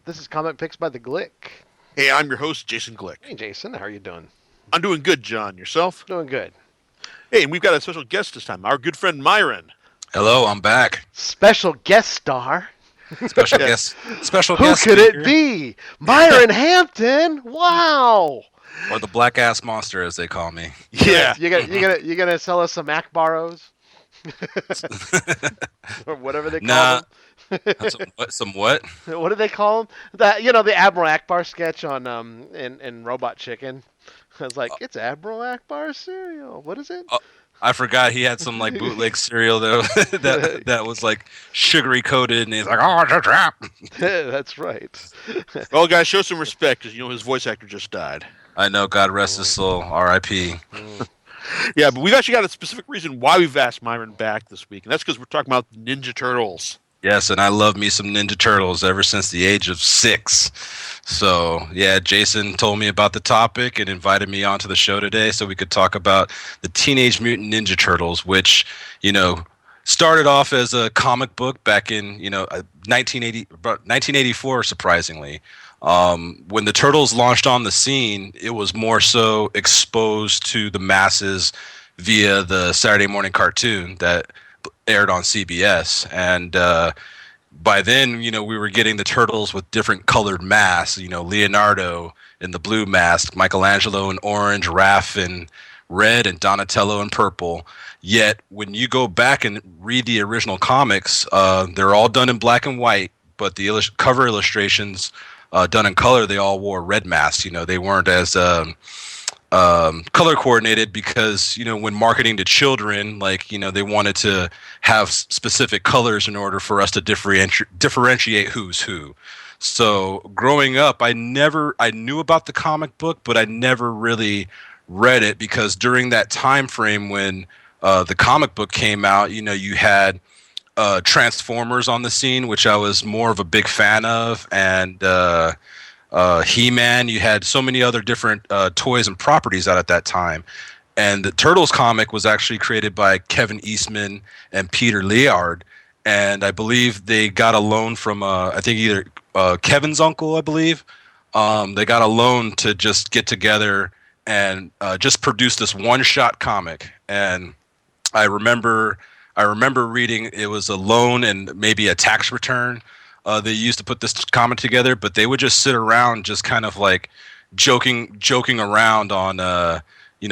This is Comic Picks by the Glick. Hey, I'm your host, Jason Glick. Hey, Jason, how are you doing? I'm doing good, John. Yourself? Doing good. Hey, and we've got a special guest this time, our good friend Myron. Hello, I'm back. Special guest star. Special Yeah. guest, special Who guest could speaker, it be? Myron Hampton. Wow. or the black ass monster, as they call me. Yeah. You gonna sell us some Akbaros or whatever they call Nah, some what? them? What do they call them? The Admiral Akbar sketch on in Robot Chicken. I was like, it's Admiral Akbar cereal. What is it? Uh, I forgot he had some like bootleg cereal that was like sugary coated, and he's like, "Oh, it's a trap." That's right. Well, guys, show some respect because his voice actor just died. I know, God rest his soul, R.I.P. Yeah, but we've actually got a specific reason why we've asked Myron back this week, and that's because we're talking about the Ninja Turtles. Yes, and I love me some Ninja Turtles ever since the age of 6. So, yeah, Jason told me about the topic and invited me onto the show today so we could talk about the Teenage Mutant Ninja Turtles, which, started off as a comic book back in, 1984, surprisingly. When the Turtles launched on the scene, it was more so exposed to the masses via the Saturday morning cartoon that aired on CBS, and by then, we were getting the Turtles with different colored masks. Leonardo in the blue mask, Michelangelo in orange, Raph in red, and Donatello in purple. Yet, when you go back and read the original comics, they're all done in black and white, but the cover illustrations done in color, they all wore red masks. They weren't as color coordinated because when marketing to children, they wanted to have specific colors in order for us to differentiate who's who. So growing up, I knew about the comic book, but I never really read it because during that time frame when the comic book came out, you had Transformers on the scene, which I was more of a big fan of, and He-Man. You had so many other different toys and properties out at that time. And the Turtles comic was actually created by Kevin Eastman and Peter Laird. And I believe they got a loan from, I think either Kevin's uncle, I believe. They got a loan to just get together and just produce this one-shot comic. And I remember reading it was a loan and maybe a tax return they used to put this comic together, but they would just sit around just kind of like joking around on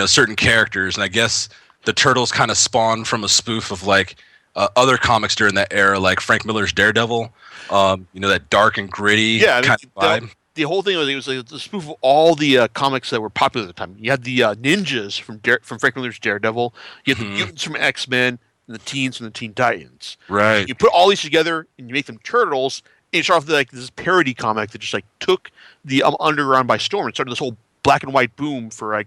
certain characters. And I guess the Turtles kind of spawned from a spoof of like other comics during that era, like Frank Miller's Daredevil, that dark and gritty kind of vibe. The whole thing was like the spoof of all the comics that were popular at the time. You had the ninjas from Frank Miller's Daredevil. You had the mutants from X-Men, and the teens from the Teen Titans. Right. You put all these together and you make them turtles. And you start off with like this parody comic that just like took the underground by storm and started this whole black and white boom for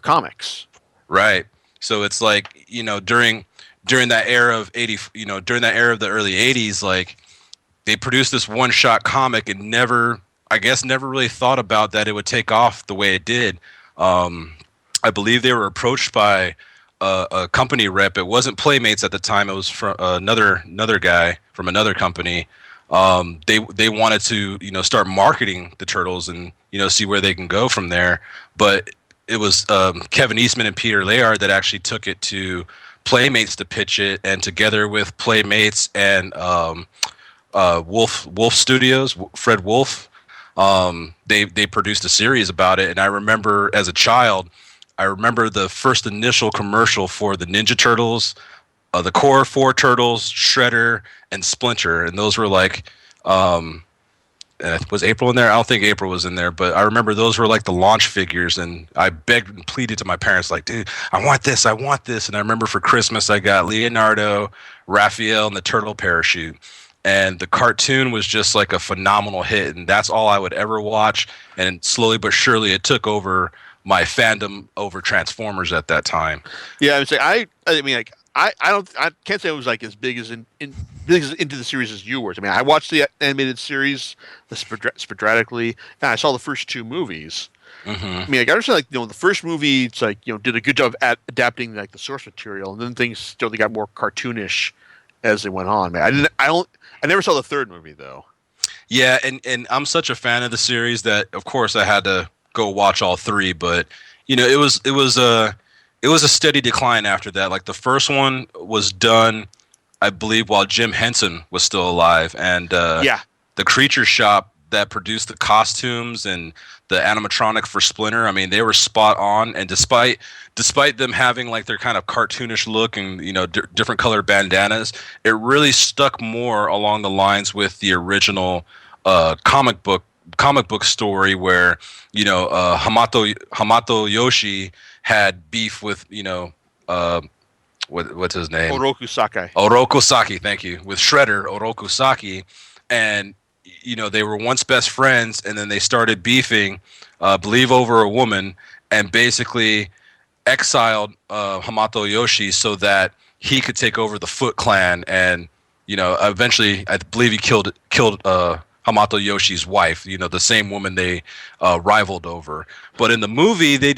comics. Right. So it's like during that era of during that era of the early '80s, like they produced this one shot comic and never really thought about that it would take off the way it did. I believe they were approached by a company rep. It wasn't Playmates at the time. It was from another guy from another company. They wanted to start marketing the Turtles and see where they can go from there. But it was Kevin Eastman and Peter Laird that actually took it to Playmates to pitch it, and together with Playmates and Wolf Studios, Fred Wolf, they produced a series about it. And I remember as a child, the first initial commercial for the Ninja Turtles, the core 4 Turtles, Shredder, and Splinter. And those were like, was April in there? I don't think April was in there, but I remember those were like the launch figures. And I begged and pleaded to my parents, like, dude, I want this. And I remember for Christmas, I got Leonardo, Raphael, and the Turtle Parachute. And the cartoon was just like a phenomenal hit. And that's all I would ever watch. And slowly but surely, it took over my fandom over Transformers at that time. Yeah, I would say I can't say I was like as big as big as into the series as you were. I mean, I watched the animated series sporadically, and I saw the first 2 movies. Mm-hmm. I mean, I understand the first movie, it's like did a good job at adapting like the source material, and then things still got more cartoonish as they went on. Man, I never saw the third movie though. Yeah, and I'm such a fan of the series that of course I had to go watch all three, but it was a steady decline after that. Like the first one was done, I believe, while Jim Henson was still alive, and Yeah, the Creature Shop that produced the costumes and the animatronic for Splinter, I mean, they were spot on. And despite them having like their kind of cartoonish look and different colored bandanas, it really stuck more along the lines with the original comic book story where Hamato Yoshi had beef with what's his name, Oroku Sakai. Oroku Saki, thank you, with Shredder Oroku Saki, and they were once best friends, and then they started beefing, believe over a woman, and basically exiled Hamato Yoshi so that he could take over the Foot Clan, and eventually I believe he killed Hamato Yoshi's wife, the same woman they rivaled over. But in the movie, they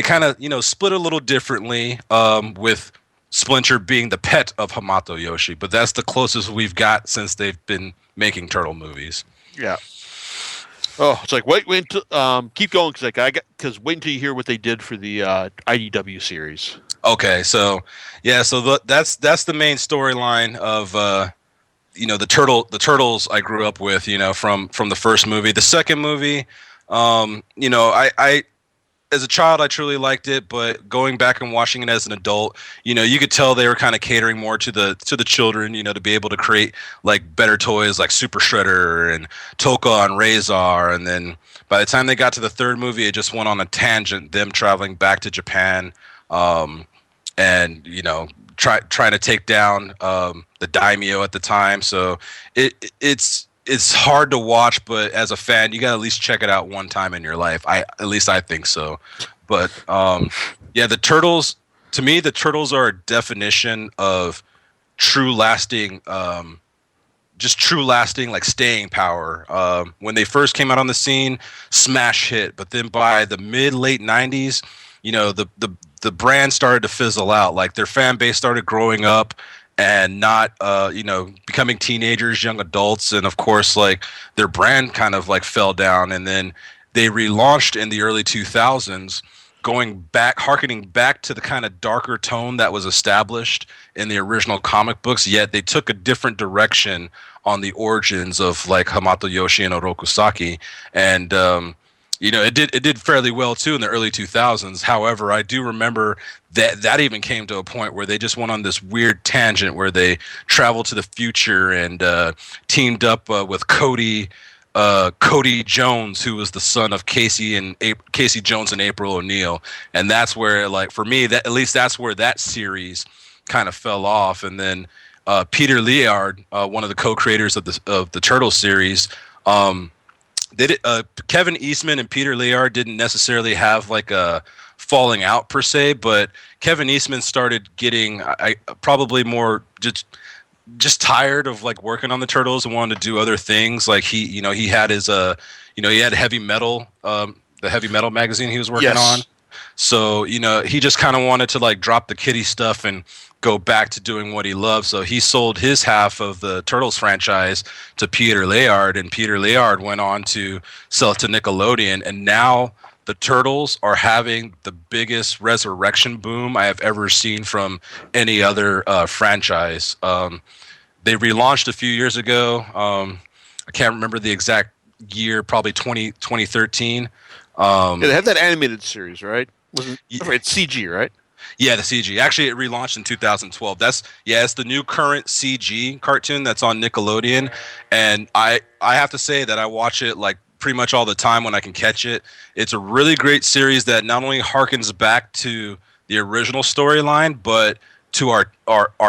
kind of split a little differently, with Splinter being the pet of Hamato Yoshi, but that's the closest we've got since they've been making turtle movies. Yeah. Oh, it's like wait until keep going because wait until you hear what they did for the IDW series. Okay, so yeah, so that's the main storyline of the turtles I grew up with, from the first movie. The second movie, I as a child, I truly liked it, but going back and watching it as an adult, you could tell they were kind of catering more to the children, to be able to create like better toys like Super Shredder and Toka and Razor. And then by the time they got to the third movie, it just went on a tangent, them traveling back to Japan, and trying to take down the daimyo at the time. So it's hard to watch, but as a fan, you got to at least check it out one time in your life. At least I think so. But yeah, the turtles. To me, the turtles are a definition of true lasting, just true lasting, like staying power. When they first came out on the scene, smash hit. But then by the late '90s, the brand started to fizzle out. Like their fan base started growing up and not becoming teenagers, young adults, and of course like their brand kind of like fell down, and then they relaunched in the early 2000s, harkening back to the kind of darker tone that was established in the original comic books, yet they took a different direction on the origins of like Hamato Yoshi and Oroku Saki. And it did fairly well too in the early 2000s. However, I do remember that even came to a point where they just went on this weird tangent where they traveled to the future and teamed up with Cody Jones, who was the son of Casey Jones and April O'Neil. And that's where, like, for me, that's where that series kind of fell off. And then Peter Liard, one of the co-creators of the Turtle series, Kevin Eastman and Peter Liard didn't necessarily have like a falling out per se, but Kevin Eastman started getting probably more just tired of like working on the Turtles and wanted to do other things. Like he had his he had heavy metal, the heavy metal magazine he was working on. So, he just kind of wanted to like drop the kiddie stuff and go back to doing what he loved. So he sold his half of the Turtles franchise to Peter Layard, and Peter Layard went on to sell it to Nickelodeon. And now the Turtles are having the biggest resurrection boom I have ever seen from any other franchise. They relaunched a few years ago. I can't remember the exact year, probably 2013. Yeah, they had that animated series, right? It's CG, right? Yeah, the CG. Actually, it relaunched in 2012. It's the new current CG cartoon that's on Nickelodeon, and I have to say that I watch it like pretty much all the time when I can catch it. It's a really great series that not only harkens back to the original storyline, but to our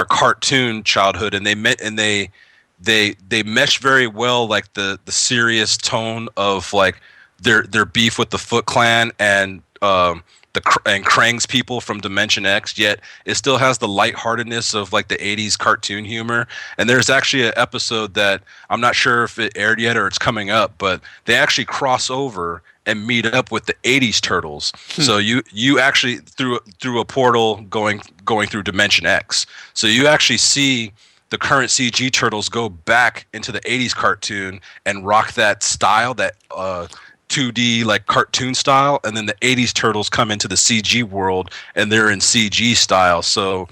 cartoon childhood, and they mesh very well, like the serious tone of like their beef with the Foot Clan and and Krang's people from Dimension X, yet it still has the lightheartedness of like the 80s cartoon humor. And there's actually an episode that I'm not sure if it aired yet or it's coming up, but they actually cross over and meet up with the 80s Turtles. So you actually through a portal going through Dimension X. So you actually see the current CG turtles go back into the 80s cartoon and rock that style, that 2D like cartoon style, and then the 80s turtles come into the CG world and they're in CG style. So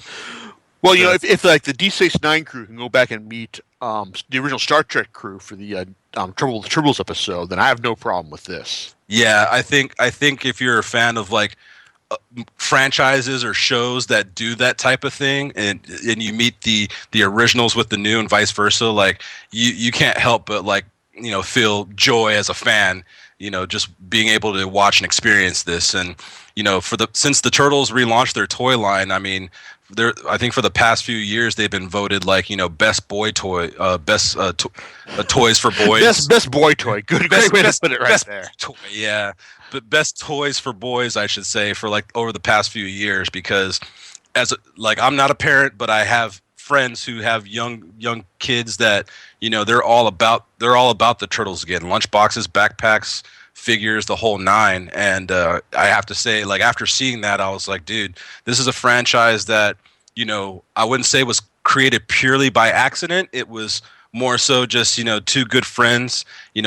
Well, the if like the D69 crew can go back and meet the original Star Trek crew for the Trouble with the Tribbles episode, then I have no problem with this. yeah, I think if you're a fan of like franchises or shows that do that type of thing, and you meet the originals with the new and vice versa, like you can't help but like feel joy as a fan, just being able to watch and experience this. And since the Turtles relaunched their toy line, I mean, I think for the past few years they've been voted like best boy toy, best toys for boys. Best boy toy. Good, great way to put it right best there. Toy, yeah, but best toys for boys, I should say, for like over the past few years, because like I'm not a parent, but I have friends who have young kids that they're all about the Turtles again. Lunchboxes, backpacks, figures, the whole nine. And I have to say, like, after seeing that, I was like, dude, this is a franchise that I wouldn't say was created purely by accident. It was more so just two good friends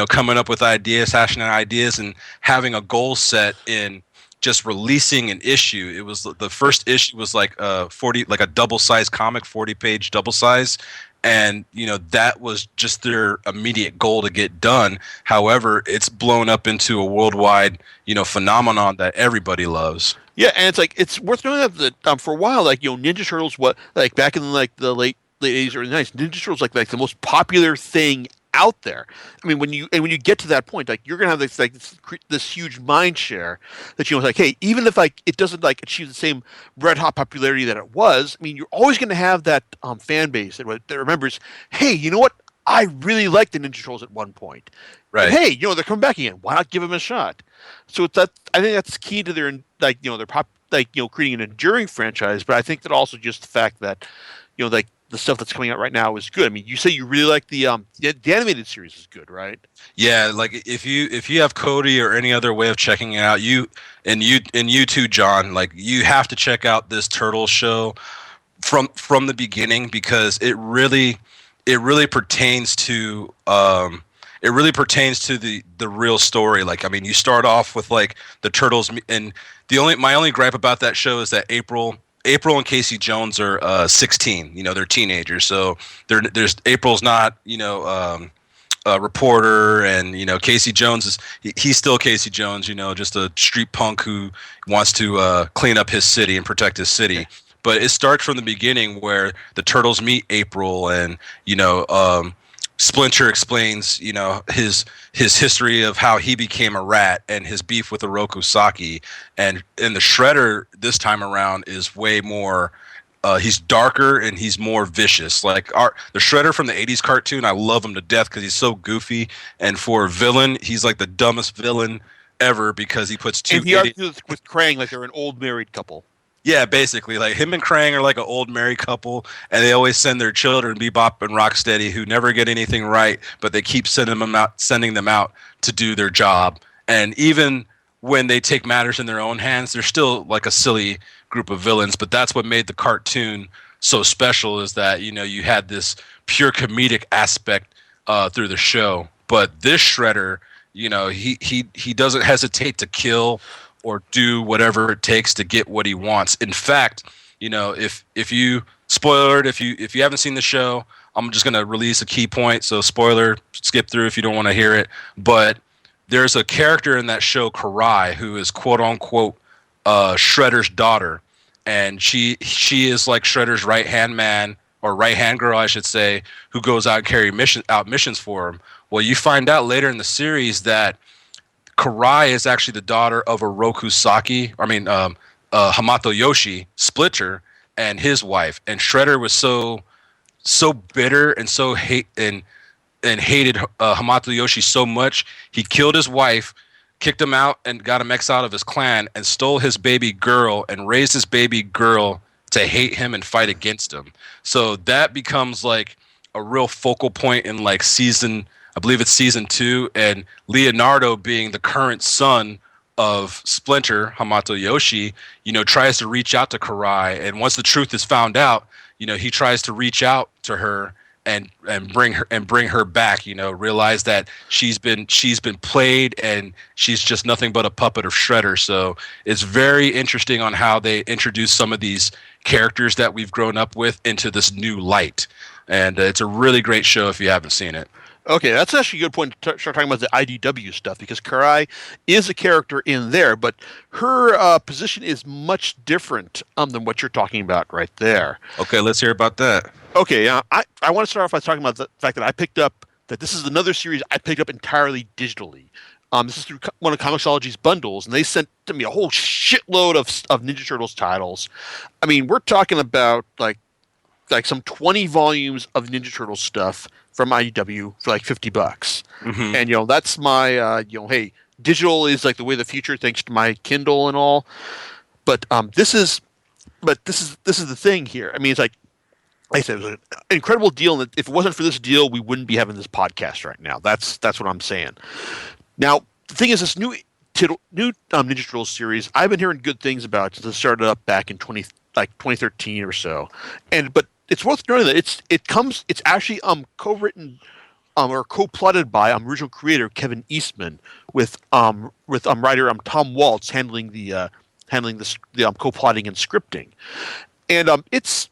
coming up with ideas, hashing out ideas, and having a goal set in just releasing an issue. It was the first issue was like 40, like a double size comic, 40-page double size. And that was just their immediate goal to get done. However, it's blown up into a worldwide phenomenon that everybody loves. Yeah, and it's worth knowing that for a while, like Ninja Turtles, like back in like the late 80s, early 90s, Ninja Turtles like the most popular thing out there. I mean, when you get to that point, like you're gonna have this huge mind share that like, hey, even if like it doesn't like achieve the same red hot popularity that it was, I mean, you're always gonna have that fan base that remembers, hey, you know what? I really liked the Ninja Turtles at one point. Right. And hey, they're coming back again. Why not give them a shot? So it's that. I think that's key to their their pop, creating an enduring franchise. But I think that also just the fact that like the stuff that's coming out right now is good. I mean, you say you really like the animated series is good, right? Yeah, like if you have Cody or any other way of checking it out, you too, John, like you have to check out this Turtles show from the beginning, because it really pertains to the real story. Like, I mean, you start off with like the Turtles, and my only gripe about that show is that April and Casey Jones are 16. They're teenagers, so there's April's not a reporter, and Casey Jones he's still Casey Jones, just a street punk who wants to clean up his city and protect his city. But it starts from the beginning where the Turtles meet April, and Splinter explains, his history of how he became a rat and his beef with Oroku Saki, and the Shredder this time around is way more. He's darker and he's more vicious. Like the Shredder from the '80s cartoon, I love him to death because he's so goofy, and for a villain, he's like the dumbest villain ever because he puts two. And he argues with Krang like they're an old married couple. Yeah, basically, like him and Krang are like an old married couple, and they always send their children, Bebop and Rocksteady, who never get anything right, but they keep sending them out to do their job. And even when they take matters in their own hands, they're still like a silly group of villains. But that's what made the cartoon so special, is that you had this pure comedic aspect through the show. But this Shredder, he doesn't hesitate to kill or do whatever it takes to get what he wants. In fact, if you spoiler it, if you haven't seen the show, I'm just gonna release a key point. So spoiler, skip through if you don't want to hear it. But there's a character in that show, Karai, who is quote unquote Shredder's daughter, and she is like Shredder's right hand man, or right hand girl, I should say, who goes out and carry missions for him. Well, you find out later in the series that Karai is actually the daughter of Oroku Saki, Hamato Yoshi, Splinter, and his wife. And Shredder was so bitter and so hated Hamato Yoshi so much, he killed his wife, kicked him out, and got him exiled of his clan, and stole his baby girl and raised his baby girl to hate him and fight against him. So that becomes like a real focal point in like I believe it's season 2, and Leonardo, being the current son of Splinter, Hamato Yoshi, tries to reach out to Karai, and once the truth is found out, he tries to reach out to her and bring her back. Realize that she's been played and she's just nothing but a puppet of Shredder. So it's very interesting on how they introduce some of these characters that we've grown up with into this new light. And it's a really great show if you haven't seen it. Okay, that's actually a good point to start talking about the IDW stuff, because Karai is a character in there, but her position is much different than what you're talking about right there. Okay, let's hear about that. Okay, I want to start off by talking about the fact that I picked up that this is another series I picked up entirely digitally. This is through one of Comixology's bundles, and they sent to me a whole shitload of Ninja Turtles titles. I mean, we're talking about like some 20 volumes of Ninja Turtles stuff from IDW for like $50. Mm-hmm. And that's my hey, digital is like the way of the future thanks to my Kindle and all. But this is the thing here. I mean, it's like I said, it was an incredible deal, and if it wasn't for this deal, we wouldn't be having this podcast right now. That's what I'm saying. Now, the thing is, this new Ninja Turtles series, I've been hearing good things about it since it started up back in 2013 or so. But it's worth noting that it's actually co-written or co-plotted by original creator Kevin Eastman with writer Tom Waltz handling the co-plotting and scripting. And it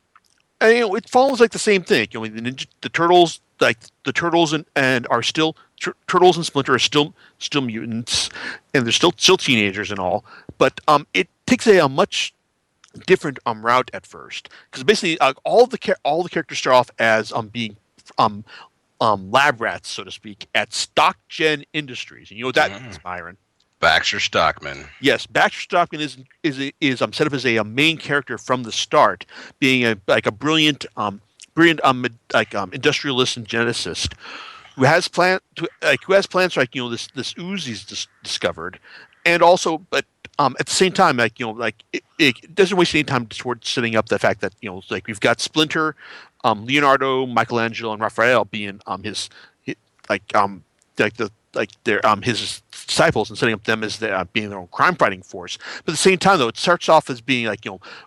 follows like the same thing. The turtles, like the turtles and are still Turtles and Splinter are still mutants, and they're still teenagers and all. But it takes a much different route at first, because basically all the characters start off as being lab rats, so to speak, at Stock Gen Industries. And you know what that means, Myron? Baxter Stockman. Yes, Baxter Stockman is set up as a main character from the start, being a brilliant industrialist and geneticist who has plans for this ooze he's discovered, and also at the same time it doesn't waste any time towards setting up the fact that we've got Splinter, Leonardo, Michelangelo, and Raphael being his his disciples, and setting up them as being their own crime fighting force. But at the same time, though, it starts off as being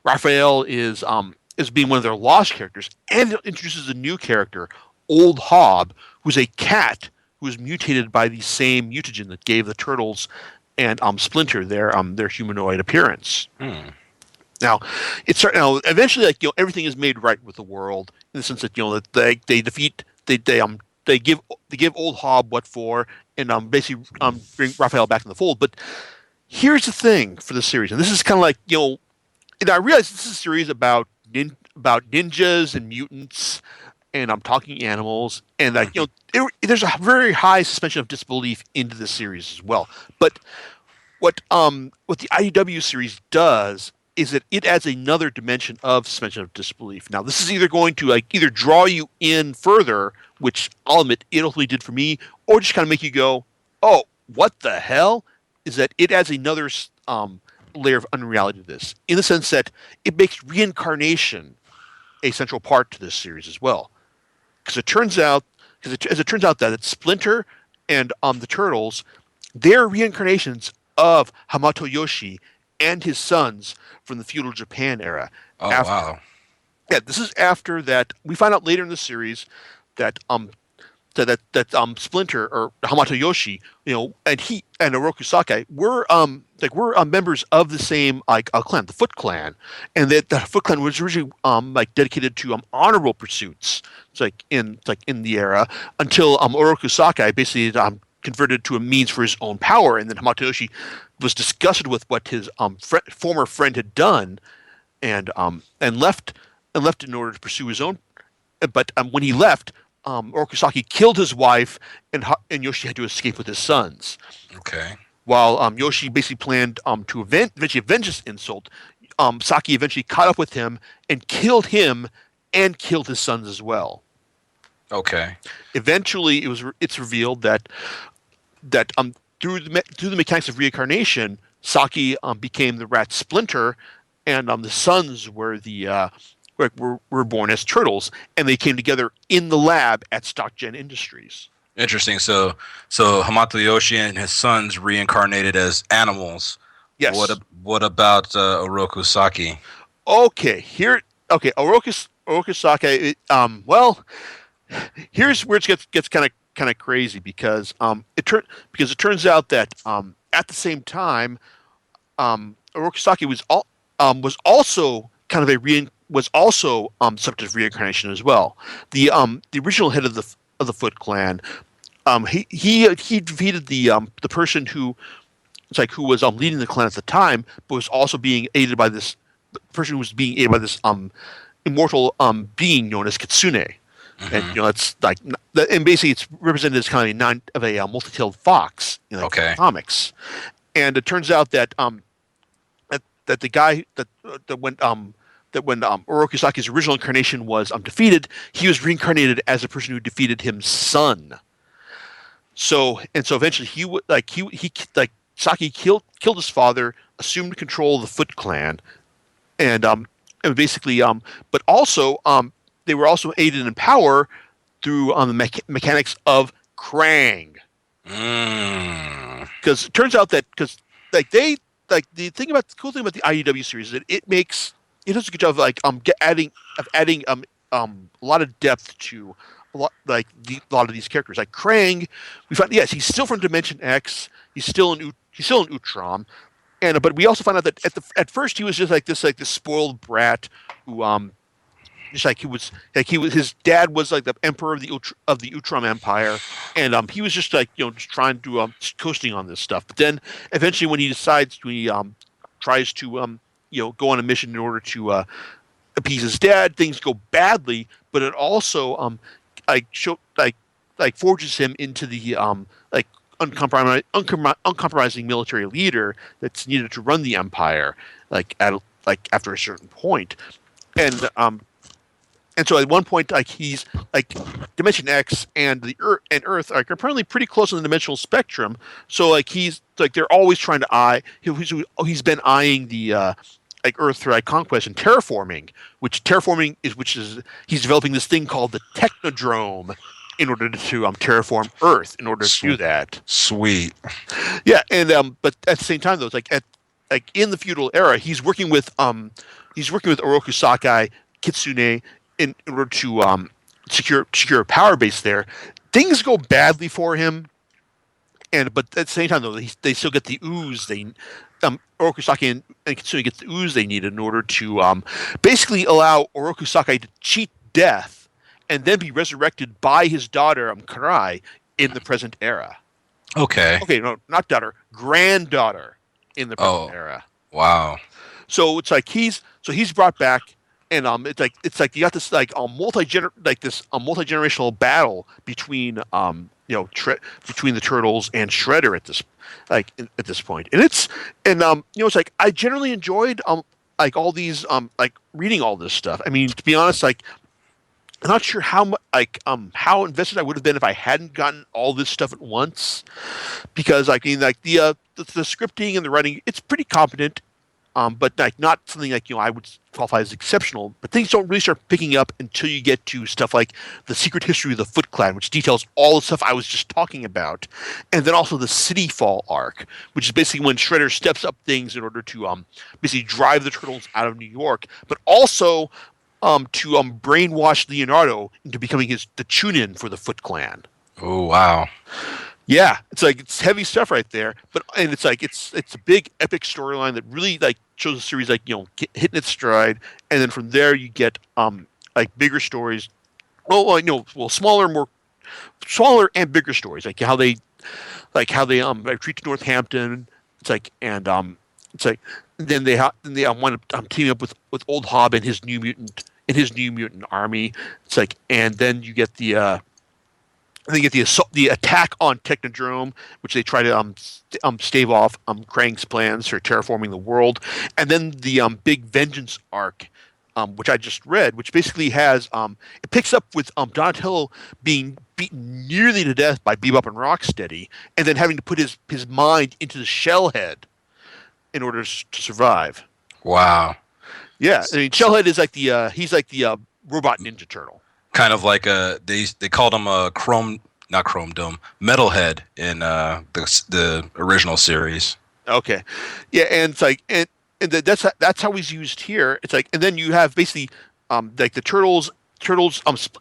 Raphael is being one of their lost characters, and it introduces a new character, Old Hob, who's a cat who was mutated by the same mutagen that gave the Turtles and Splinter their humanoid appearance. Now, eventually, everything is made right with the world, in the sense that they give Old Hob what for, and basically bring Raphael back in the fold. But here's the thing for the series, and this is kind of like and I realize this is a series about ninjas and mutants, and I'm talking animals, and there's a very high suspension of disbelief into this series as well. But what the IDW series does is that it adds another dimension of suspension of disbelief. Now, this is either going to either draw you in further, which I'll admit it ultimately did for me, or just kind of make you go, "Oh, what the hell?" Is that it adds another layer of unreality to this, in the sense that it makes reincarnation a central part to this series as well. Because it turns out that it's Splinter and the Turtles, they're reincarnations of Hamato Yoshi and his sons from the feudal Japan era. Oh, wow. Yeah, this is after that. We find out later in the series that Splinter or Hamato Yoshi, and he and Oroku Sakai were members of the same clan, the Foot Clan, and that the Foot Clan was originally dedicated to honorable pursuits. It's in the era, until Oroku Sakai basically converted to a means for his own power, and then Hamato Yoshi was disgusted with what his former friend had done, and left in order to pursue his own. But when he left, Orokusaki killed his wife, and Yoshi had to escape with his sons. Okay. While Yoshi basically planned to eventually avenge this insult, Saki eventually caught up with him and killed him and killed his sons as well. Okay. Eventually, it's revealed that through the mechanics of reincarnation, Saki became the rat Splinter, and the sons were were born as turtles, and they came together in the lab at StockGen Industries. Interesting. So Hamato Yoshi and his sons reincarnated as animals. Yes. What about Oroku Saki? Okay, Oroku Okasaka. Well, here's where it gets kind of crazy because it turns out that at the same time Orokisaki was also kind of was also subject to reincarnation as well. The original head of the Foot Clan, he defeated the person who who was leading the clan at the time, but was also being aided by this person who was being aided by this immortal being known as Kitsune. And Hmm. it's like, and basically it's represented as kind of a multi-tailed fox in Okay. comics. And it turns out that that the guy that when Orokisaki's original incarnation was defeated, he was reincarnated as a person who defeated his son. So eventually he like Saki killed his father, assumed control of the Foot Clan, and basically but also they were also aided in power through the mechanics of Krang. Mm. Because it turns out that because like they like the cool thing about the IDW series is that it does a good job of adding a lot of depth to a lot of these characters. Like Krang, we find yes he's still from Dimension X. He's still an Utrom, and but we also find out that at first he was just like this spoiled brat who just like he was his dad was like the emperor of the Utrom Empire, and he was just like just trying to just coasting on this stuff. But then eventually, when he decides to he tries to go on a mission in order to appease his dad, things go badly. But it also like show like forges him into the like uncompromising military leader that's needed to run the empire like after a certain point. And um and so at one point, like he's like Dimension X and the Earth are apparently pretty close on the dimensional spectrum. So like he's like they're always trying to he's been eyeing the like Earth through like conquest and terraforming is he's developing this thing called the Technodrome in order to terraform Earth in order to do that. Sweet. Yeah, and but at the same time though, it's like in the feudal era, he's working with Oroku Sakai, Kitsune in order to secure a power base there. Things go badly for him, and but at the same time though, they still get the ooze Oroku Sakai and Kitsune get the ooze they need in order to basically allow Oroku Sakai to cheat death and then be resurrected by his daughter Karai in the present era. Okay. Okay, no, not daughter, granddaughter in the present Oh, era. wow. So it's like he's brought back, and it's like you got this like a multi generational battle between between the turtles and Shredder at this point, and it's like I generally enjoyed like all these like reading all this stuff. I mean, to be honest, like I'm not sure how invested I would have been if I hadn't gotten all this stuff at once, because I mean like the scripting and the writing it's pretty competent, but like not something like I would qualify as exceptional. But things don't really start picking up until you get to stuff like the Secret History of the Foot Clan, which details all the stuff I was just talking about, and then also the City Fall arc, which is basically when Shredder steps up things in order to basically drive the turtles out of New York, but also to brainwash Leonardo into becoming the tune-in for the Foot Clan. Oh, wow. Yeah, it's heavy stuff right there, but and it's like it's a big epic storyline that really like shows the series like hitting its stride, and then from there you get like bigger stories. Smaller and bigger stories like how they retreat to Northampton. It's like it's like then they wind up teaming up with Old Hob and his new mutant army. It's like and then you get and they get the attack on Technodrome, which they try to stave off Krang's plans for terraforming the world, and then the big vengeance arc, which I just read, which basically has it picks up with Donatello being beaten nearly to death by Bebop and Rocksteady, and then having to put his mind into the shell head in order to survive. Wow. Yeah, I mean Shellhead is like he's like the robot Ninja Turtle. Kind of like they called him a not chrome dome, metalhead in the original series. Okay, yeah, and it's like and that's how he's used here. It's like and then you have basically like the turtles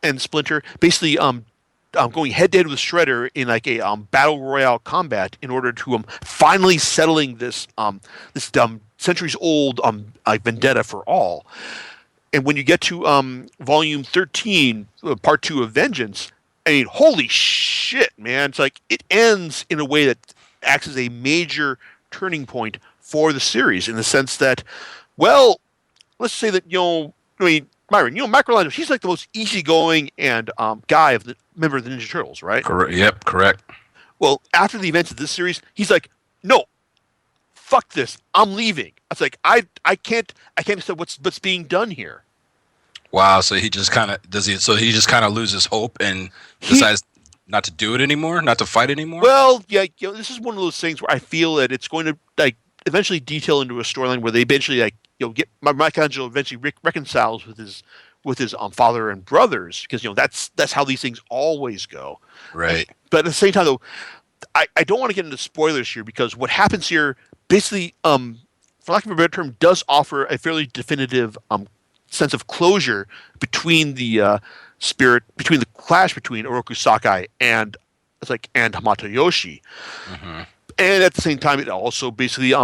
and Splinter basically going head to head with Shredder in like a battle royale combat in order to finally settling this centuries old like vendetta for all. And when you get to volume 13, part 2 of Vengeance, I mean, holy shit, man! It's like it ends in a way that acts as a major turning point for the series in the sense that, well, let's say that I mean, Myron, Michelangelo, he's like the most easygoing and guy of the member of the Ninja Turtles, right? Correct. Yep. Correct. Well, after the events of this series, he's like, no, fuck this, I'm leaving. It's like I can't accept what's being done here. Wow. So he just kind of does he. So he just kind of loses hope and He decides not to do it anymore, not to fight anymore. Well, yeah, this is one of those things where I feel that it's going to like eventually detail into a storyline where they eventually like get Michelangelo eventually reconciles with his father and brothers because that's how these things always go. Right. But at the same time, though, I don't want to get into spoilers here because what happens here basically, for lack of a better term, does offer a fairly definitive sense of closure between the between the clash between Oroku Sakai and Hamato Yoshi. Mm-hmm. And at the same time, it also basically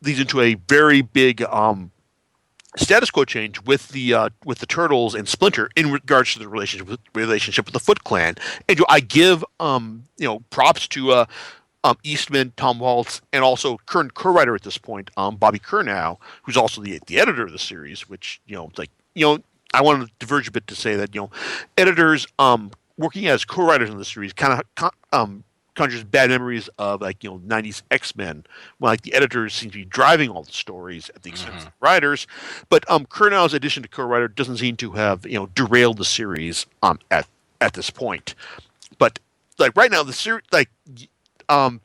leads into a very big status quo change with the Turtles and Splinter in regards to the relationship with the Foot Clan. And I give props to Eastman, Tom Waltz, and also current co-writer at this point, Bobby Curnow, who's also the editor of the series. Which I want to diverge a bit to say that editors working as co-writers in the series kind of conjures bad memories of 90s X-Men when like the editors seem to be driving all the stories at the expense of the writers. But Curnow's addition to co-writer doesn't seem to have derailed the series at this point. But like right now the series like I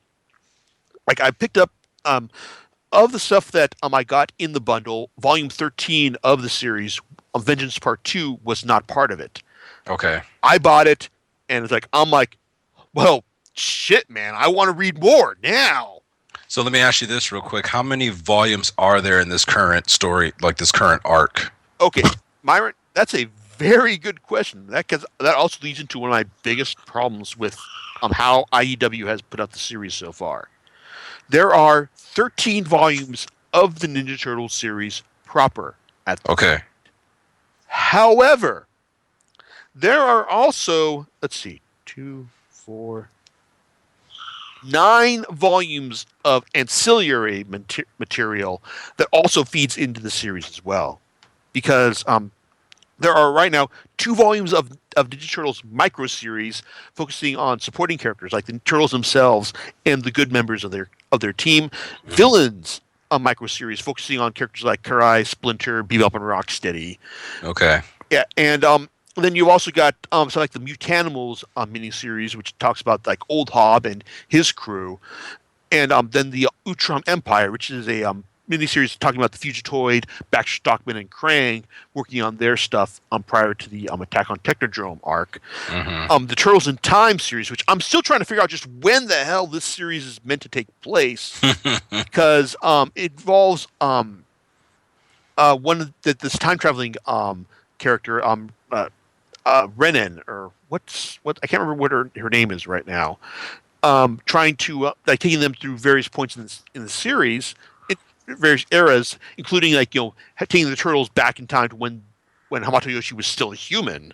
picked up of the stuff that I got in the bundle, volume 13 of the series, Vengeance Part 2 was not part of it. Okay. I bought it and it's like I'm like, well, shit, man, I want to read more now. So let me ask you this real quick. How many volumes are there in this current story, like this current arc? Okay, Myron, that's a very good question. That also leads into one of my biggest problems with how IEW has put out the series so far. There are 13 volumes of the Ninja Turtles series proper at the Okay. However, there are also, let's see, 2, 4, 9 volumes of ancillary material that also feeds into the series as well. Because there are right now 2 volumes of Ninja Turtles micro series focusing on supporting characters like the Turtles themselves and the good members of their team. Mm-hmm. Villains, a micro series focusing on characters like Karai, Splinter, Bebop, and Rocksteady. Okay. Yeah, and then you've also got something like the Mutanimals miniseries, which talks about like Old Hob and his crew, and then the Utrom Empire, which is a miniseries talking about the Fugitoid, Baxter Stockman, and Krang working on their stuff prior to the Attack on Technodrome arc. Mm-hmm. The Turtles in Time series, which I'm still trying to figure out just when the hell this series is meant to take place, because it involves one of this time traveling character, Renan, or what I can't remember what her name is right now. Trying to taking them through various points in the series, various eras, including taking the Turtles back in time to when Hamato Yoshi was still a human,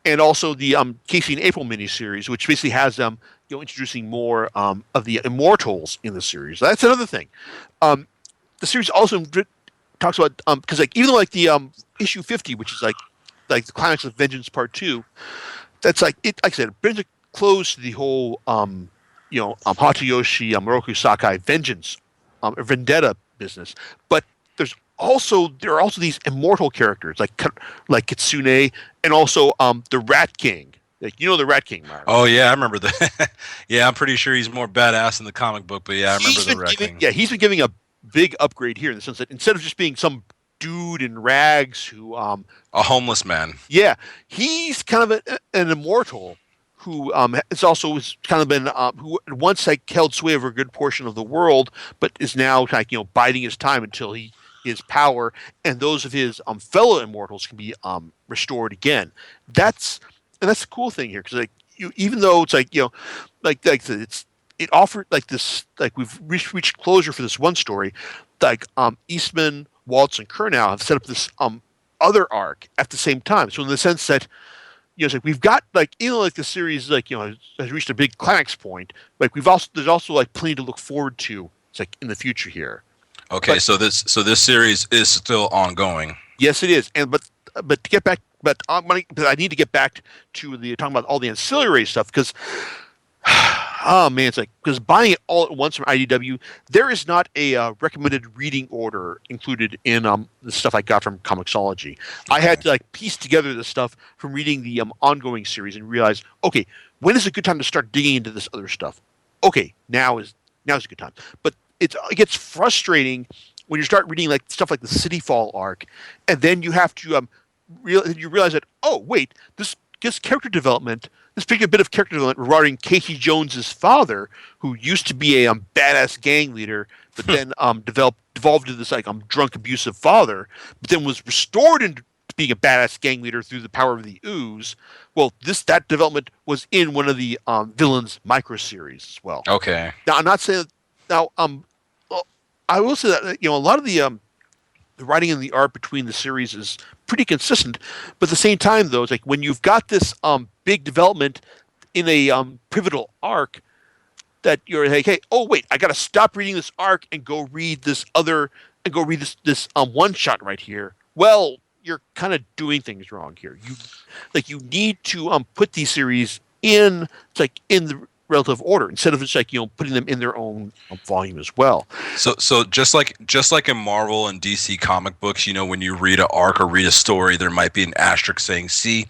and also the Casey and April miniseries, which basically has them introducing more of the Immortals in the series. That's another thing. The series also talks about because even though the issue 50, which is like the climax of Vengeance Part 2, that's like I said, it brings a close to the whole Hatayoshi, Moroku Sakai vengeance, vendetta business. But there are also these immortal characters like Kitsune and also the Rat King. The Rat King, Myron. Oh yeah, I remember that. Yeah, I'm pretty sure he's more badass in the comic book, but yeah, I remember the Rat King. Yeah, he's been giving a big upgrade here in the sense that instead of just being some dude in rags who a homeless man. Yeah, he's kind of an immortal who has kind of been who once held sway over a good portion of the world, but is now biding his time until he his power, and those of his fellow immortals can be restored again. That's that's the cool thing here because like even though it's like it offered like this like we've reached closure for this one story, like Eastman, Waltz, and Kurnow have set up this other arc at the same time. So in the sense that it's like we've got like like the series like has reached a big climax point. Like there's also like plenty to look forward to. It's like in the future here. Okay, But so this series is still ongoing. yes, it is. And but to get back, but I need to get back to the talking about all the ancillary stuff because oh man, it's like because buying it all at once from IDW, there is not a recommended reading order included in the stuff I got from Comixology. I had to like piece together the stuff from reading the ongoing series and realize, okay, when is a good time to start digging into this other stuff? Okay, now's a good time. But it gets frustrating when you start reading like stuff like the City Fall arc, and then you have to you realize that wait, this character development. Let's pick a bit of character development regarding Casey Jones's father, who used to be a badass gang leader, but then devolved into this like drunk, abusive father, but then was restored into being a badass gang leader through the power of the ooze. Well, that development was in one of the villains micro series as well. Okay. Now, I'm not saying now. Well, I will say that a lot of the writing and the art between the series is pretty consistent. But at the same time, though, it's like when you've got this big development in a pivotal arc, that you're like, hey, oh wait, I got to stop reading this arc and go read this this one shot right here. Well, you're kind of doing things wrong here. You need to put these series in in the relative order instead of just putting them in their own volume as well. So just like in Marvel and DC comic books, when you read an arc or read a story, there might be an asterisk saying see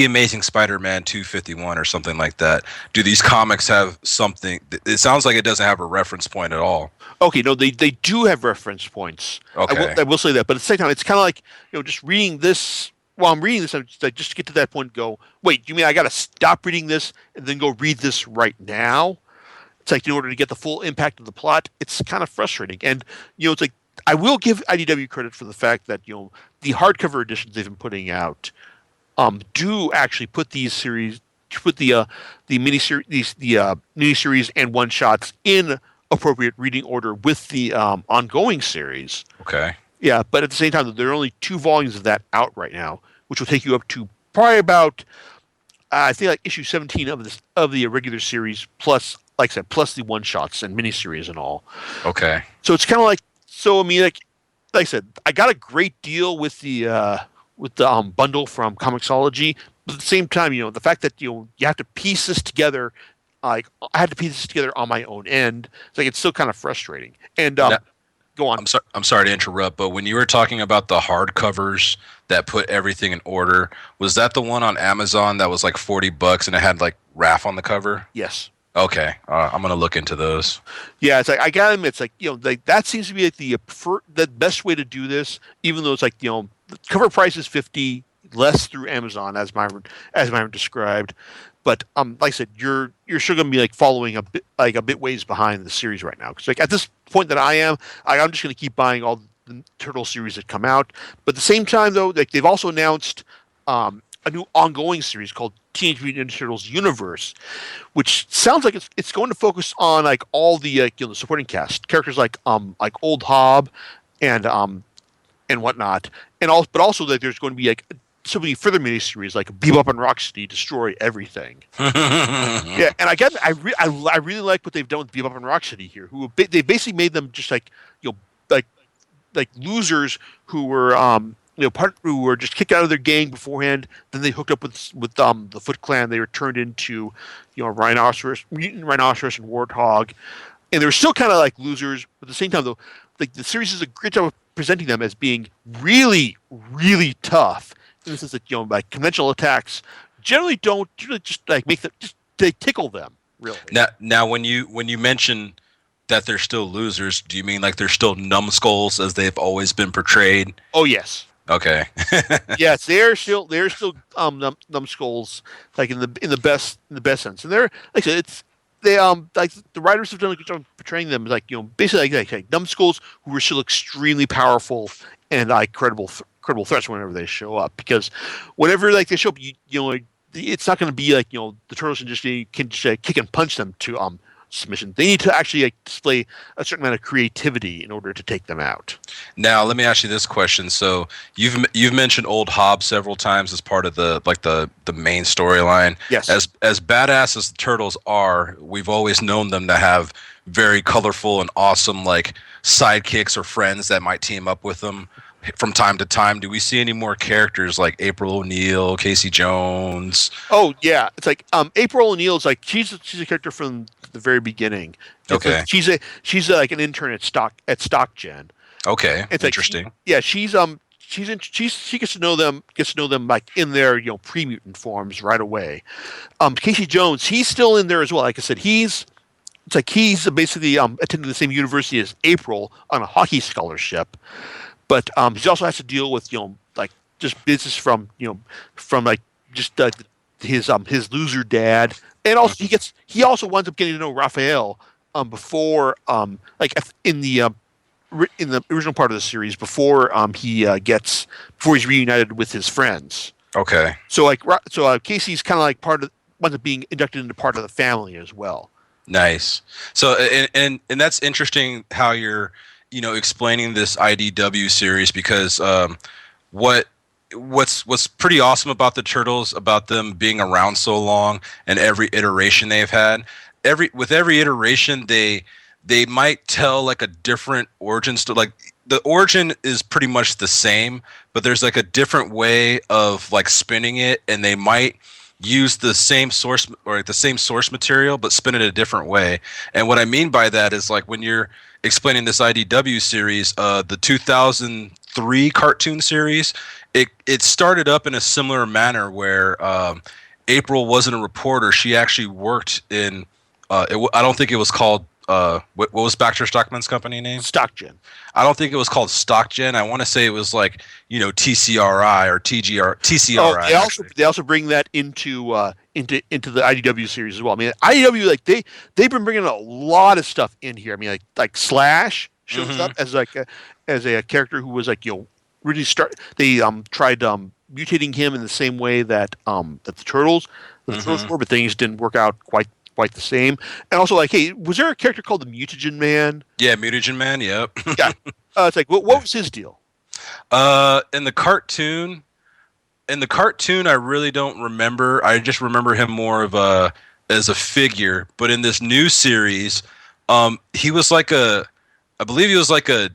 Amazing Spider-Man 251 or something like that. Do these comics have something? It sounds like it doesn't have a reference point at all. Okay, no, they do have reference points. Okay. I will say that, but at the same time, it's kind of like just reading this. While I'm reading this, I'm just to get to that point and go, wait, you mean I got to stop reading this and then go read this right now? It's like in order to get the full impact of the plot, it's kind of frustrating. And it's like I will give IDW credit for the fact that the hardcover editions they've been putting out do actually put these series, put the miniseries and one shots in appropriate reading order with the ongoing series. Okay. Yeah, but at the same time, there are only 2 volumes of that out right now, which will take you up to probably about, I think, like issue 17 of the regular series, plus, like I said, plus the one shots and miniseries and all. Okay. So it's kind of like, I mean, like I said, I got a great deal with the bundle from Comixology, but at the same time, the fact that you have to piece this together, like I had to piece this together on my own end. It's still kind of frustrating. And go on. I'm sorry to interrupt, but when you were talking about the hardcovers that put everything in order, was that the one on Amazon that was like $40 and it had like Raph on the cover? Yes. Okay, I'm gonna look into those. Yeah, it's like I gotta admit, it's like that seems to be like the best way to do this. Even though it's like the cover price is $50 less through Amazon, as Myron described. But like I said, you're still gonna be like following a bit ways behind the series right now. Because like at this point that I'm just gonna keep buying all the Turtle series that come out. But at the same time, though, like they've also announced a new ongoing series called Teenage Mutant Ninja Turtles Universe, which sounds like it's going to focus on like all the the supporting cast characters like Old Hob and whatnot, but also that there's going to be like so many further miniseries like Bebop and Rocksteady Destroy Everything. Yeah, and I really like what they've done with Bebop and Rocksteady here. They basically made them just like like losers who were who were just kicked out of their gang beforehand. Then they hooked up with the Foot Clan. They were turned into Mutant Rhinoceros and Warthog, and they were still kind of like losers. But at the same time, though, like the series does a great job of presenting them as being really, really tough. In the sense that like conventional attacks generally don't just like make them they tickle them really. Now when you mention that they're still losers, do you mean like they're still numbskulls as they've always been portrayed? Oh yes. Okay. Yes, they're still numbskulls, like in the best sense. And they're like I said, like the writers have done a good job portraying them like basically like numbskulls who are still extremely powerful and like credible threats whenever they show up, because whenever like they show up, it's not going to be like the turtles can just kick and punch them to submission. They need to actually like display a certain amount of creativity in order to take them out. Now, let me ask you this question. So, you've mentioned Old Hob several times as part of the main storyline. Yes. As badass as the turtles are, we've always known them to have very colorful and awesome like sidekicks or friends that might team up with them from time to time. Do we see any more characters like April O'Neil, Casey Jones? Oh yeah, it's like April O'Neil is like she's a character from the very beginning. Okay. She's like an intern at StockGen. Okay, It's like interesting. she gets to know them like in their pre-mutant forms right away. Casey Jones, he's still in there as well. Like I said, he's basically attending the same university as April on a hockey scholarship, but he also has to deal with like just business from like just his loser dad, and also he also winds up getting to know Raphael before like in the original part of the series before before he's reunited with his friends. Okay. So Casey's kind of like winds up being inducted into part of the family as well. Nice. So and that's interesting how you're explaining this IDW series, because what's pretty awesome about the Turtles, about them being around so long and every iteration they've had, with every iteration they might tell like a different origin story. Like the origin is pretty much the same, but there's like a different way of like spinning it, and they might use the same source or like the same source material but spin it a different way. And what I mean by that is like when you're explaining this IDW series, the 2003 cartoon series, it started up in a similar manner where April wasn't a reporter. She actually worked in I don't think it was called what was Baxter Stockman's company name? StockGen. I don't think it was called StockGen. I want to say it was like TCRI or TCRI. Oh, they also bring that into the IDW series as well. I mean, IDW like they've been bringing a lot of stuff in here. I mean, like Slash shows up as as a character who was like really they tried mutating him in the same way that the Turtles were, but things didn't work out quite the same. And also, like, hey, was there a character called the Mutagen Man? Yeah, Mutagen Man. Yep. Yeah. It's like, what was his deal? In the cartoon, I really don't remember. I just remember him more of as a figure. But in this new series, he was like I believe he was like a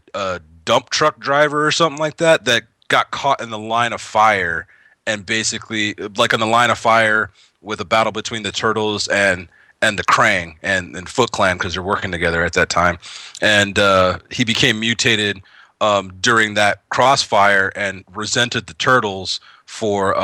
dump truck driver or something like that got caught in the line of fire, and basically like in the line of fire with a battle between the Turtles and the Krang and Foot Clan, because they're working together at that time. And he became mutated during that crossfire and resented the Turtles for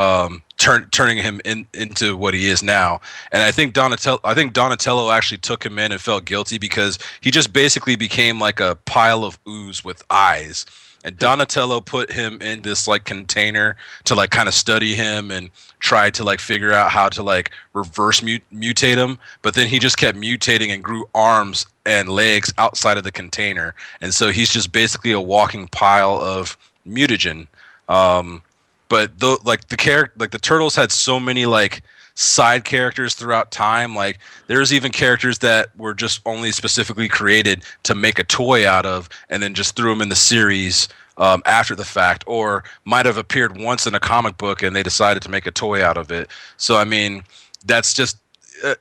turning him into what he is now. And I think Donatello actually took him in and felt guilty because he just basically became like a pile of ooze with eyes. And Donatello put him in this like container to like kind of study him and try to like figure out how to like reverse mutate him. But then he just kept mutating and grew arms and legs outside of the container. And so he's just basically a walking pile of mutagen. But the Turtles had so many like side characters throughout time. Like there's even characters that were just only specifically created to make a toy out of, and then just threw them in the series after the fact, or might have appeared once in a comic book and they decided to make a toy out of it. So I mean, that's just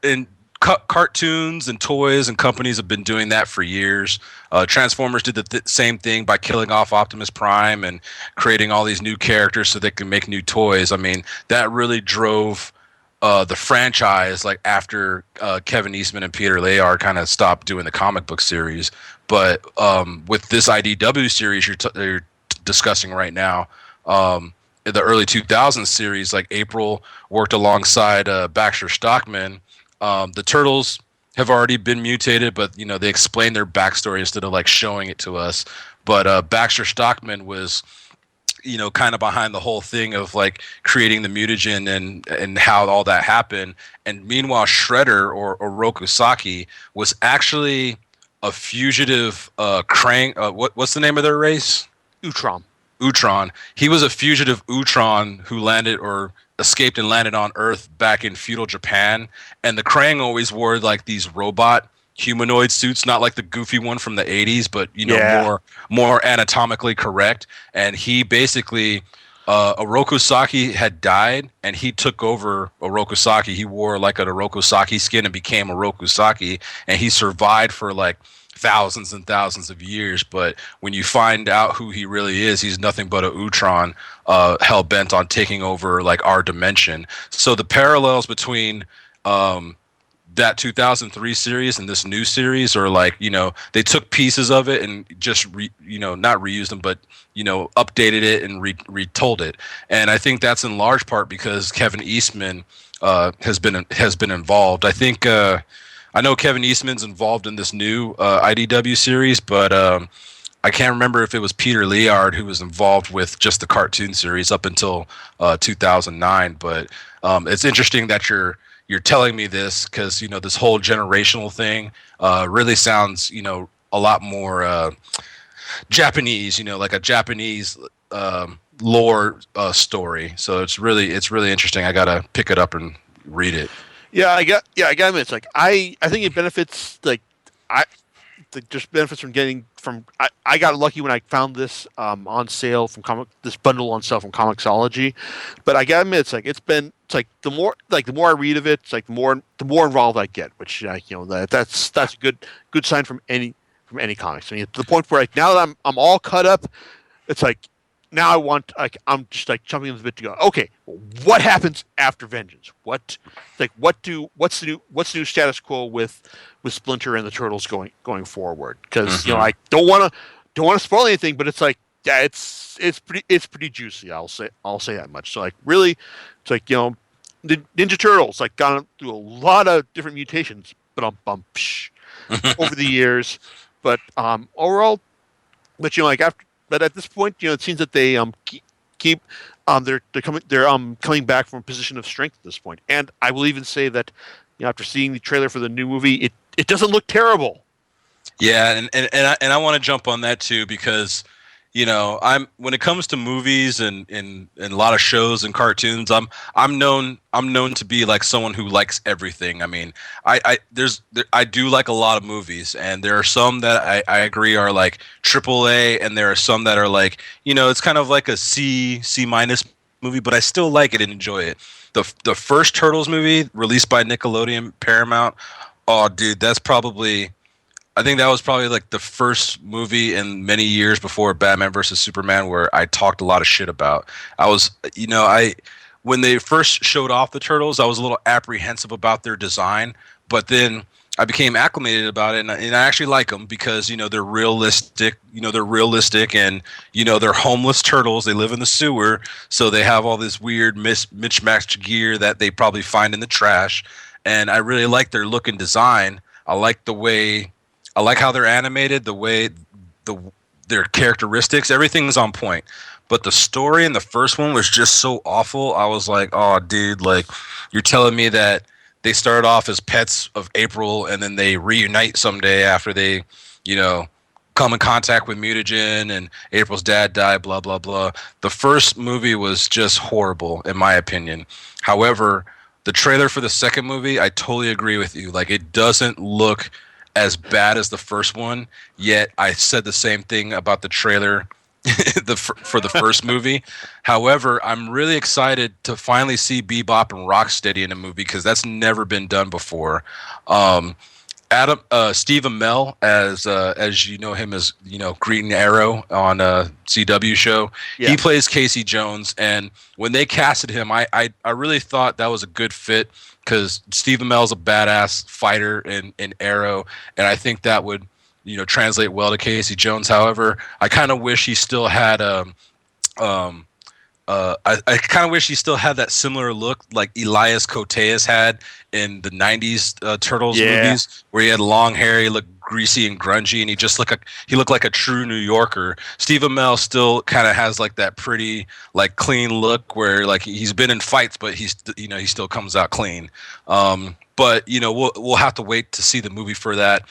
in cartoons and toys and companies have been doing that for years. Transformers did the same thing by killing off Optimus Prime and creating all these new characters so they can make new toys. I mean, that really drove the franchise, like after Kevin Eastman and Peter Layard kind of stopped doing the comic book series. But with this IDW series you're discussing right now, in the early 2000s series, like April worked alongside Baxter Stockman. The Turtles have already been mutated, but they explain their backstory instead of like showing it to us. But Baxter Stockman was kind of behind the whole thing of like creating the mutagen and how all that happened. And meanwhile, Shredder or Oroku was actually a fugitive Krang. What's the name of their race? Utrom. Utron. He was a fugitive Utron who landed or escaped and landed on Earth back in feudal Japan. And the Krang always wore like these robot humanoid suits, not like the goofy one from the 80s, but more anatomically correct. And he basically Oroku had died, and he took over Oroku. He wore like an Oroku skin and became Oroku, and he survived for like thousands and thousands of years. But when you find out who he really is, he's nothing but a Utron, hell bent on taking over like our dimension. So the parallels between that 2003 series and this new series are like, they took pieces of it and just not reused them, but updated it and retold it. And I think that's in large part because Kevin Eastman has been involved. I think I know Kevin Eastman's involved in this new IDW series, but I can't remember if it was Peter Liard who was involved with just the cartoon series up until 2009. But it's interesting that you're telling me this because this whole generational thing really sounds a lot more Japanese, like a Japanese lore story. So it's really interesting. I gotta pick it up and read it. I got admit, it's like I think it benefits just benefits from getting from. I got lucky when I found this on sale from this bundle on sale from Comixology, but I gotta admit, it's like the more I read of it, it's like the more involved I get, which that's a good sign from any comics. I mean, to the point where now that I'm all cut up, it's like now I'm just like jumping in the bit to go. Okay, what happens after Vengeance? What's the new status quo with Splinter and the Turtles going forward? Because I don't want to spoil anything, but it's like it's pretty juicy. I'll say that much. So like really, it's like the Ninja Turtles like gone through a lot of different mutations, but over the years, but overall, but But at this point, it seems that they keep they're coming back from a position of strength at this point. And I will even say that after seeing the trailer for the new movie, it doesn't look terrible. Yeah, and I want to jump on that too because I'm when it comes to movies and a lot of shows and cartoons, I'm known to be like someone who likes everything. I mean, I do like a lot of movies, and there are some that I agree are like AAA, and there are some that are like it's kind of like a C minus movie, but I still like it and enjoy it. The first Turtles movie released by Nickelodeon Paramount, oh dude, I think that was probably like the first movie in many years before Batman versus Superman where I talked a lot of shit about. When they first showed off the Turtles, I was a little apprehensive about their design, but then I became acclimated about it, and I actually like them because they're realistic. And they're homeless turtles. They live in the sewer, so they have all this weird mismatched gear that they probably find in the trash. And I really like their look and design. I like how they're animated, their characteristics, everything's on point. But the story in the first one was just so awful. I was like, oh, dude, like you're telling me that they started off as pets of April and then they reunite someday after they, come in contact with mutagen and April's dad died, blah, blah, blah. The first movie was just horrible, in my opinion. However, the trailer for the second movie, I totally agree with you. Like, it doesn't look as bad as the first one, yet I said the same thing about the trailer for the first movie. However, I'm really excited to finally see Bebop and Rocksteady in a movie because that's never been done before. Steve Amell, as you know him as Green Arrow on a CW show, He plays Casey Jones, and when they casted him, I really thought that was a good fit because Steve Amell's a badass fighter in Arrow, and I think that would translate well to Casey Jones. However, I kind of wish he still had I kind of wish he still had that similar look like Elias Koteas had in the 90s Turtles movies, where he had long hair, he looked greasy and grungy, and he looked like a true New Yorker. Steve Amell still kind of has like that pretty like clean look where like he's been in fights, but he still comes out clean. But we'll have to wait to see the movie for that.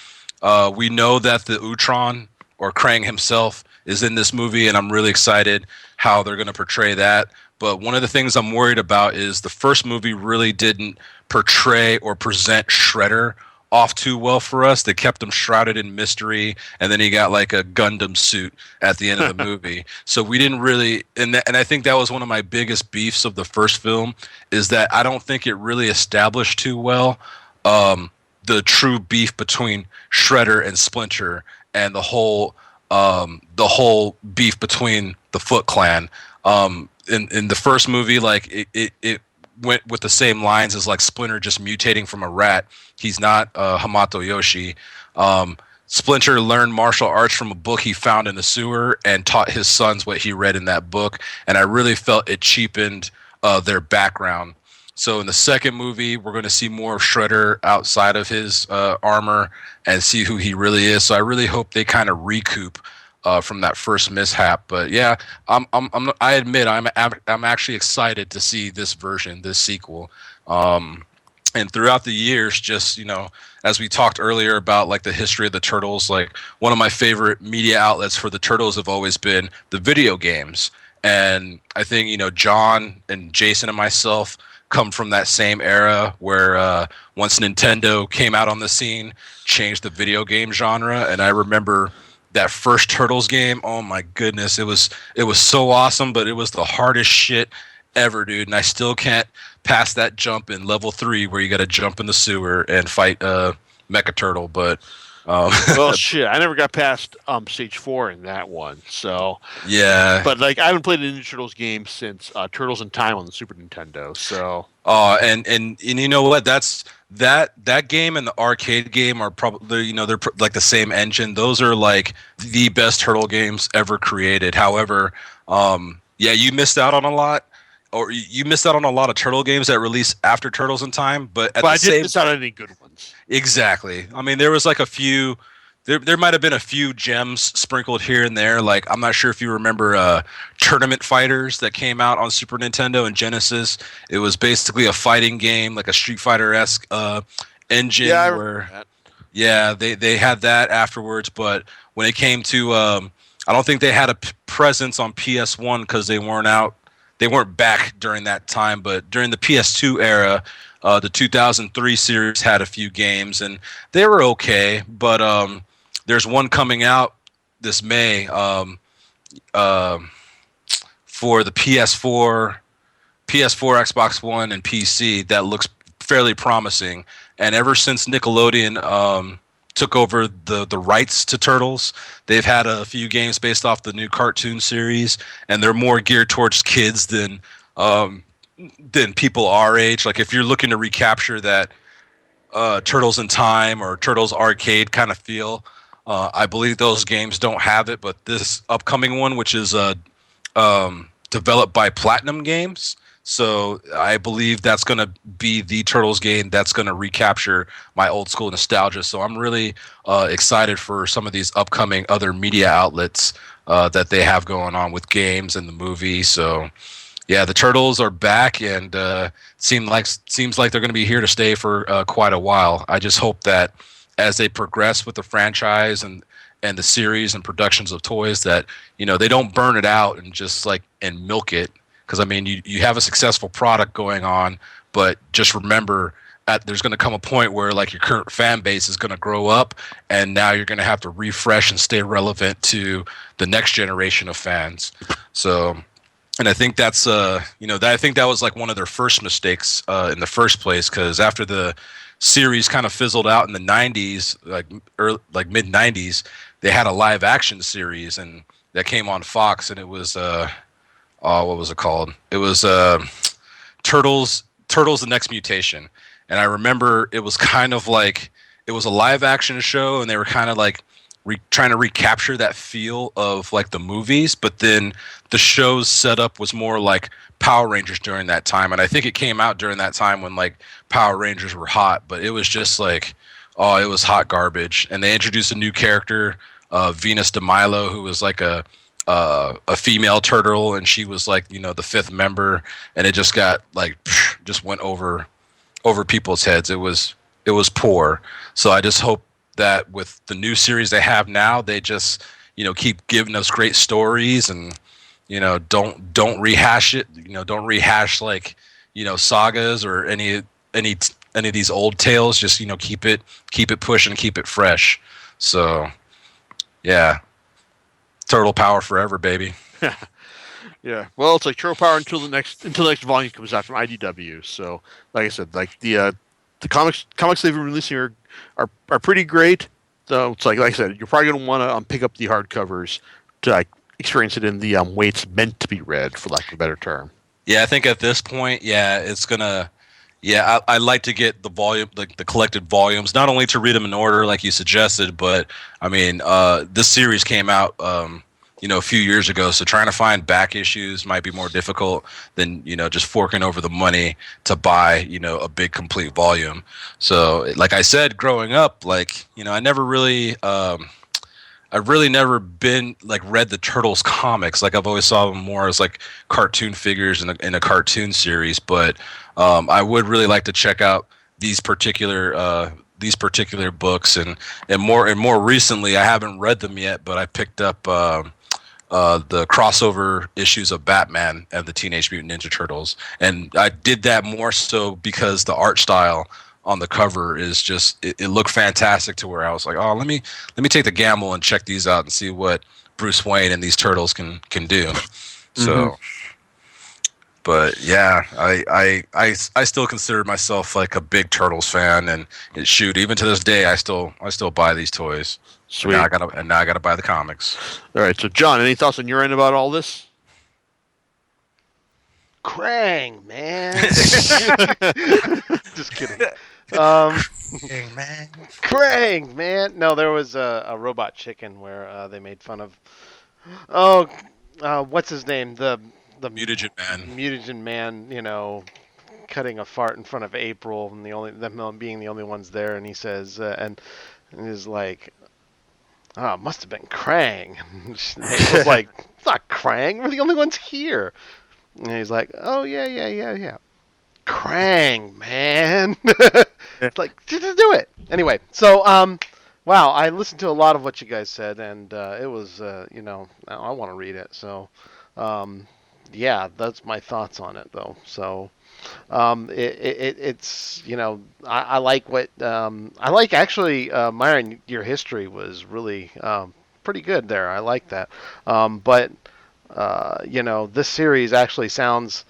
We know that the Utron or Krang himself is in this movie, and I'm really excited how they're going to portray that. But one of the things I'm worried about is the first movie really didn't portray or present Shredder off too well for us. They kept him shrouded in mystery, and then he got like a Gundam suit at the end of the movie. So we didn't really, and I think that was one of my biggest beefs of the first film, is that I don't think it really established too well the true beef between Shredder and Splinter, and the whole beef between the Foot Clan. In the first movie, like it went with the same lines as like Splinter just mutating from a rat. He's not Hamato Yoshi. Splinter learned martial arts from a book he found in a sewer and taught his sons what he read in that book. And I really felt it cheapened their background. So in the second movie, we're going to see more of Shredder outside of his armor and see who he really is. So I really hope they kind of recoup from that first mishap. But yeah, I admit I'm actually excited to see this version, this sequel. And throughout the years, just as we talked earlier about like the history of the Turtles, like one of my favorite media outlets for the Turtles have always been the video games. And I think John and Jason and myself come from that same era where once Nintendo came out on the scene, changed the video game genre. And I remember that first Turtles game. Oh my goodness, it was so awesome, but it was the hardest shit ever, dude. And I still can't pass that jump in level 3 where you got to jump in the sewer and fight Mecha Turtle. But well, shit, I never got past stage 4 in that one. So yeah, but like I haven't played a Ninja Turtles game since Turtles in Time on the Super Nintendo. So and you know what? That's that game and the arcade game are probably they're like the same engine. Those are like the best Turtle games ever created. However, yeah, you missed out on a lot. Or you missed out on a lot of Turtle games that released after Turtles in Time, but I didn't miss out on any good ones. Exactly. I mean, there was like a few. There might have been a few gems sprinkled here and there. Like I'm not sure if you remember Tournament Fighters that came out on Super Nintendo and Genesis. It was basically a fighting game, like a Street Fighter-esque engine. Yeah, I remember that. Yeah, they had that afterwards, but when it came to, I don't think they had a presence on PS1 because they weren't out. They weren't back during that time, but during the PS2 era, the 2003 series had a few games, and they were okay. But there's one coming out this May for the PS4, Xbox One, and PC that looks fairly promising. And ever since Nickelodeon took over the rights to Turtles, they've had a few games based off the new cartoon series, and they're more geared towards kids than people our age. Like if you're looking to recapture that Turtles in Time or Turtles arcade kind of feel, I believe those games don't have it. But this upcoming one, which is developed by Platinum Games, so I believe that's going to be the Turtles game that's going to recapture my old school nostalgia. So I'm really excited for some of these upcoming other media outlets that they have going on with games and the movie. So yeah, the Turtles are back, and seems like they're going to be here to stay for quite a while. I just hope that as they progress with the franchise and the series and productions of toys, that they don't burn it out and just and milk it. Because I mean, you have a successful product going on, but just remember, there's going to come a point where like your current fan base is going to grow up, and now you're going to have to refresh and stay relevant to the next generation of fans. So, and I think that's I think that was like one of their first mistakes in the first place, because after the series kind of fizzled out in the 90s, like mid 90s, they had a live action series and that came on Fox, and it was what was it called? It was Turtles: The Next Mutation. And I remember it was kind of like it was a live action show, and they were kind of like trying to recapture that feel of like the movies, but then the show's setup was more like Power Rangers during that time. And I think it came out during that time when like Power Rangers were hot, but it was just like, Oh, it was hot garbage. And they introduced a new character, Venus de Milo, who was like a female turtle, and she was like, the fifth member, and it just got like just went over people's heads. It was poor. So I just hope that with the new series they have now, they just keep giving us great stories, and don't rehash it. Don't rehash like sagas or any of these old tales. Just keep it pushing, keep it fresh. So yeah, turtle power forever, baby. Yeah. Well, it's like Turtle Power until the next volume comes out from IDW. So, like I said, like the comics they've been releasing are pretty great. So it's like I said, you're probably gonna want to pick up the hardcovers to like experience it in the way it's meant to be read, for lack of a better term. Yeah, I think at this point, yeah, it's gonna. Yeah, I like to get the volume, like the collected volumes, not only to read them in order like you suggested, but I mean, this series came out, a few years ago, so trying to find back issues might be more difficult than just forking over the money to buy a big complete volume. So, like I said, growing up, like I never really. I've really never been like read the Turtles comics. Like I've always saw them more as like cartoon figures in a cartoon series. But I would really like to check out these particular books, and more recently, I haven't read them yet, but I picked up the crossover issues of Batman and the Teenage Mutant Ninja Turtles, and I did that more so because the art style on the cover is just it looked fantastic, to where I was like, oh, let me take the gamble and check these out and see what Bruce Wayne and these turtles can do. Mm-hmm. So, but yeah, I still consider myself like a big Turtles fan, and shoot, even to this day, I still buy these toys. Sweet. And now I gotta buy the comics. All right. So, John, any thoughts on your end about all this? Krang, man. Just kidding. Hey man. Krang, man. No, there was a robot chicken where they made fun of. What's his name? The Mutagen Man. Mutagen man. Cutting a fart in front of April, and them being the only ones there, and he says, and he's like, "Oh, it must have been Krang." April's like, "It's not Krang. We're the only ones here." And he's like, "Oh yeah. Krang, man." It's like, just do it. Anyway, so wow, I listened to a lot of what you guys said, and it was I want to read it. So yeah, that's my thoughts on it though. So it's I like what I like actually, Myron, your history was really pretty good there. I like that. But this series actually sounds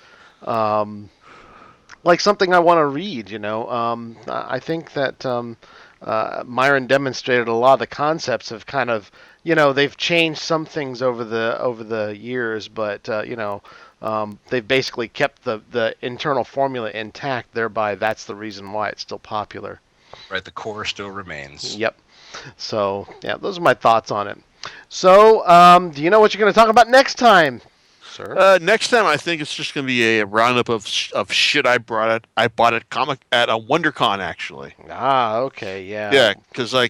like something I want to read. I think that Myron demonstrated a lot of the concepts of kind of they've changed some things over the years, but they've basically kept the internal formula intact. Thereby, that's the reason why it's still popular. Right, the core still remains. Yep. So yeah, those are my thoughts on it. So do you know what you're going to talk about next time, sir? Next time, I think it's just going to be a roundup of shit I bought at a WonderCon, actually. Ah, okay, yeah. Yeah, because to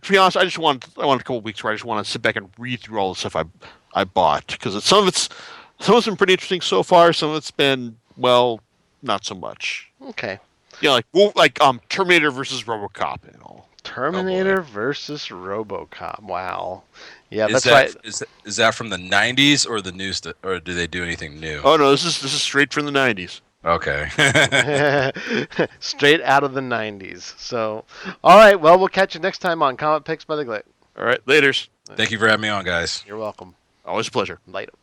be honest, I want a couple weeks where I just want to sit back and read through all the stuff I bought, because some of it's been pretty interesting so far. Some of it's been, well, not so much. Okay. Like Terminator versus RoboCop and all. Terminator versus RoboCop. Wow. Yeah, Is that's right. Is that from the 90s or the new or do they do anything new? Oh no, this is straight from the 90s. Okay. Straight out of the 90s. So, all right. Well, we'll catch you next time on Comic Picks by the Glick. All right, laters. Thank you for having me on, guys. You're welcome. Always a pleasure. Later.